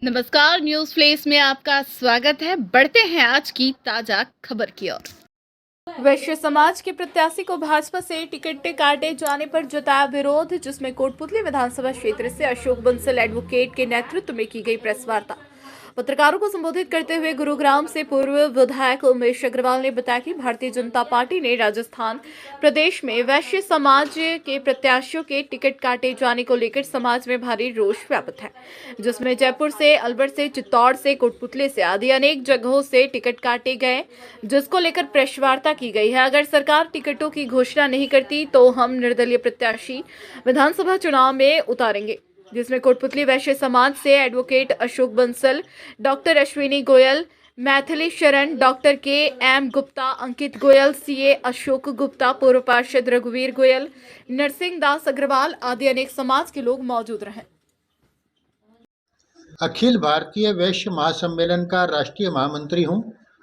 नमस्कार, news flesh में आपका स्वागत है। बढ़ते हैं आज की ताजा खबर की ओर। वैश्य समाज के प्रत्याशी को भाजपा से टिकट काटे जाने पर जताया विरोध, जिसमें कोटपुतली विधानसभा क्षेत्र से अशोक बंसल एडवोकेट के नेतृत्व में की गई प्रेस वार्ता। पत्रकारों को संबोधित करते हुए गुरुग्राम से पूर्व विधायक उमेश अग्रवाल ने बताया कि भारतीय जनता पार्टी ने राजस्थान प्रदेश में वैश्य समाज के प्रत्याशियों के टिकट काटे जाने को लेकर समाज में भारी रोष व्याप्त है, जिसमें जयपुर से, अलवर से, चित्तौड़ से, कोटपुतली से आदि अनेक जगहों से टिकट काटे गए, जिसको लेकर प्रेस वार्ता की गई है। अगर सरकार टिकटों की घोषणा नहीं करती तो हम निर्दलीय प्रत्याशी विधानसभा चुनाव में उतारेंगे, जिसमें कोटपुतली वैश्य समाज से advocate Ashok Bansal, doctor Ashwini Goyal, Maithili Sharan, doctor के एम गुप्ता, अंकित गोयल, सीए अशोक गुप्ता, पूर्व पार्षद रघुवीर गोयल, नरसिंह दास अग्रवाल आदि अनेक समाज के लोग मौजूद रहे। अखिल भारतीय वैश्य महासम्मेलन का राष्ट्रीय महामंत्री हूं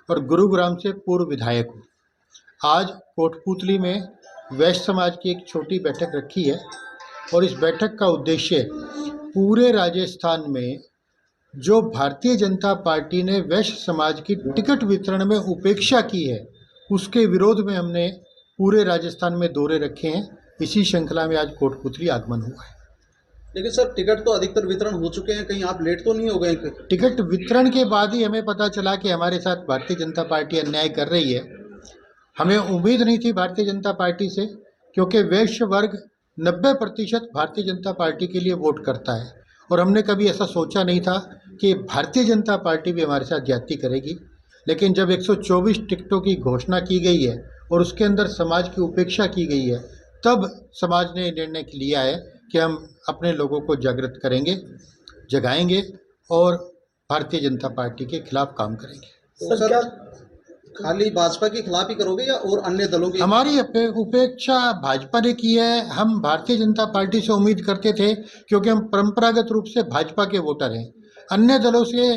और गुरुग्राम से पूर्व विधायक हूं। आज कोटपुतली में वैश्य समाज की एक छोटी बैठक रखी है और इस बैठक का उद्देश्य पूरे राजस्थान में जो भारतीय जनता पार्टी ने वैश्य समाज की टिकट वितरण में उपेक्षा की है, उसके विरोध में हमने पूरे राजस्थान में दौरे रखे हैं। इसी श्रृंखला में आज कोटपुतली आगमन हुआ है। लेकिन सर, टिकट तो अधिकतर वितरण हो चुके हैं, कहीं आप लेट तो नहीं हो गए? टिकट वितरण के बाद ही हमें पता चला कि हमारे साथ भारतीय जनता पार्टी अन्याय कर रही है। हमें उम्मीद नहीं थी भारतीय जनता पार्टी से, क्योंकि वैश्य वर्ग 90% भारतीय जनता पार्टी के लिए वोट करता है और हमने कभी ऐसा सोचा नहीं था कि भारतीय जनता पार्टी भी हमारे साथ ज्यादती करेगी। लेकिन जब 124 टिकटों की घोषणा की गई है और उसके अंदर समाज की उपेक्षा की गई है, तब समाज ने निर्णय लिया है कि हम अपने लोगों को जागृत करेंगे, जगाएंगे और भारतीय जनता पार्टी के खिलाफ काम करेंगे। तो सर, क्या खाली भाजपा के खिलाफ ही करोगे या और अन्य दलों की? हमारी उपेक्षा भाजपा ने की है। हम भारतीय जनता पार्टी से उम्मीद करते थे, क्योंकि हम परंपरागत रूप से भाजपा के वोटर हैं। अन्य दलों से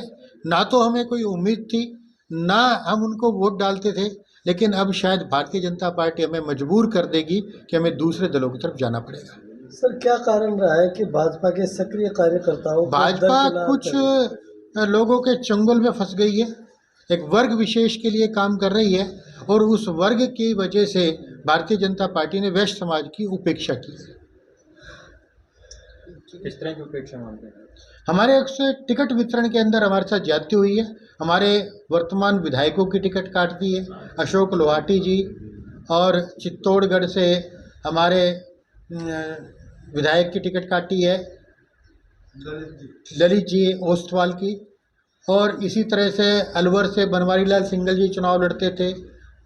ना तो हमें कोई उम्मीद थी, ना हम उनको वोट डालते थे, लेकिन अब शायद भारतीय जनता पार्टी हमें मजबूर कर देगी कि हमें दूसरे दलों की तरफ जाना पड़ेगा। सर, क्या कारण रहा है कि भाजपा के सक्रिय कार्यकर्ताओं भाजपा कुछ लोगों के चंगुल में फंस गई है, एक वर्ग विशेष के लिए काम कर रही है और उस वर्ग की वजह से भारतीय जनता पार्टी ने वैश्य समाज की उपेक्षा की है। किस तरह की उपेक्षा मानते हैं? हमारे से टिकट वितरण के अंदर हमारे साथ ज्यादती हुई है। हमारे वर्तमान विधायकों की टिकट काट दी है, अशोक लोहाटी जी, और चित्तौड़गढ़ से हमारे विधायक की टिकट काटी है ललित जी ओस्तवाल की, और इसी तरह से अलवर से बनवारी लाल सिंगल जी चुनाव लड़ते थे,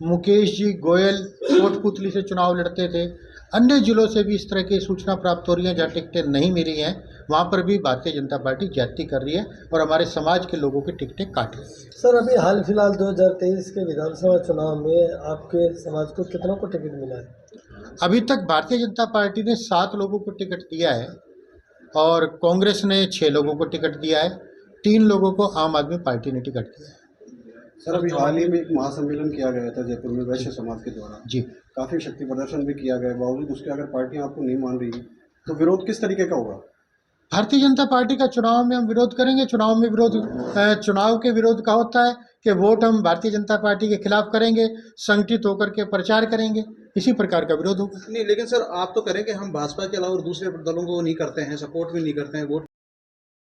मुकेश जी गोयल कोटपुतली से चुनाव लड़ते थे। अन्य जिलों से भी इस तरह की सूचना प्राप्त हो रही है, जहाँ टिकटें नहीं मिली हैं वहाँ पर भी भारतीय जनता पार्टी ज्यादती कर रही है और हमारे समाज के लोगों की टिकटें काट रही है। सर, अभी हाल फिलहाल 2023 के विधानसभा चुनाव में आपके समाज को कितनों को टिकट मिला है? अभी तक भारतीय जनता पार्टी ने 7 लोगों को टिकट दिया है और कांग्रेस ने 6 लोगों को टिकट दिया है, 3 लोगों को आम आदमी पार्टी ने टिकट दिया है। सर, अभी हाल ही में एक महासम्मेलन किया गया था जयपुर में वैश्य समाज के द्वारा जी, काफी शक्ति प्रदर्शन भी किया गया, बावजूद उसके अगर पार्टियां आपको नहीं मान रही तो विरोध किस तरीके का होगा? भारतीय जनता पार्टी का चुनाव में हम विरोध करेंगे। चुनाव में विरोध चुनाव के विरोध का होता है कि वोट हम भारतीय जनता पार्टी के खिलाफ करेंगे, संगठित होकर के प्रचार करेंगे, इसी प्रकार का विरोध होगा। नहीं, लेकिन सर, आप तो करेंगे, हम भाजपा के अलावा और दूसरे दलों को नहीं करते हैं, सपोर्ट भी नहीं करते हैं, वोट